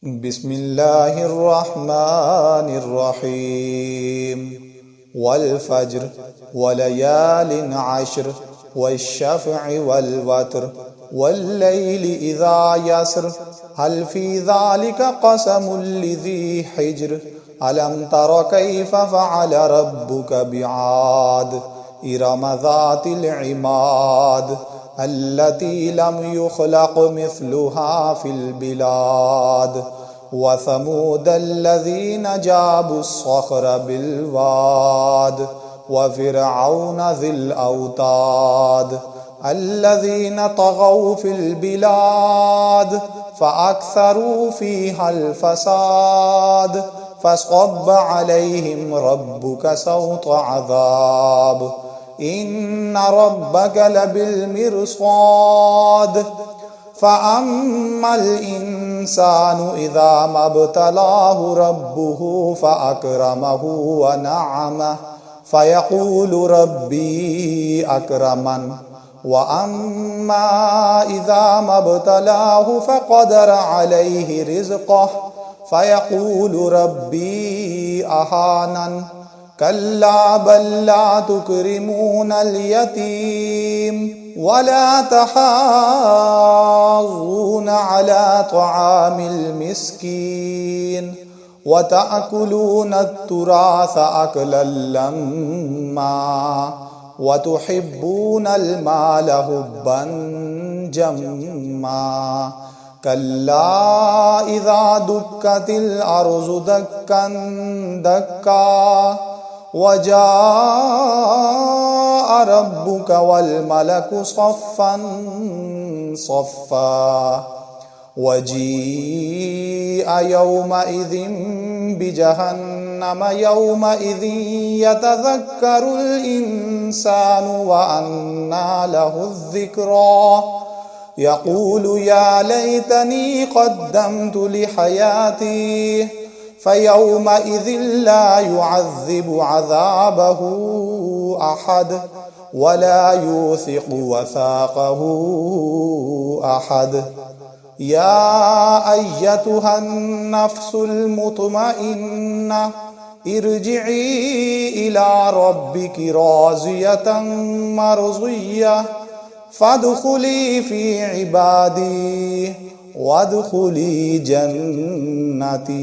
بسم الله الرحمن الرحيم والفجر وليال عشر والشفع والوتر والليل إذا يسر هل في ذلك قسم لذي حجر ألم تر كيف فعل ربك بعاد إرم ذات العماد التي لم يخلق مثلها في البلاد وثمود الذين جابوا الصخر بالواد وفرعون ذي الأوتاد الذين طغوا في البلاد فأكثروا فيها الفساد فصب عليهم ربك سوط عذاب إن ربك لبالمرصاد فأما الإنسان إذا ما ابتلاه ربه فأكرمه ونعمه فيقول ربي أكرمن وأما إذا ما ابتلاه فقدر عليه رزقه فيقول ربي أهانن كلا بل لا تكرمون اليتيم ولا تحاضون على طعام المسكين وتأكلون التراث أكلا لما وتحبون المال حبا جما كلا إذا دكت الأرض دكا دكا وجاء ربك والملك صفا صفا وجيء يومئذ بجهنم يومئذ يتذكر الإنسان وأنى له الذكرى يقول يا ليتني قدمت لحياتي فيومئذ لا يعذب عذابه أحد ولا يوثق وثاقه أحد يا أيتها النفس المطمئنة ارجعي إلى ربك راضية مرضية فادخلي في عبادي وادخلي جنتي.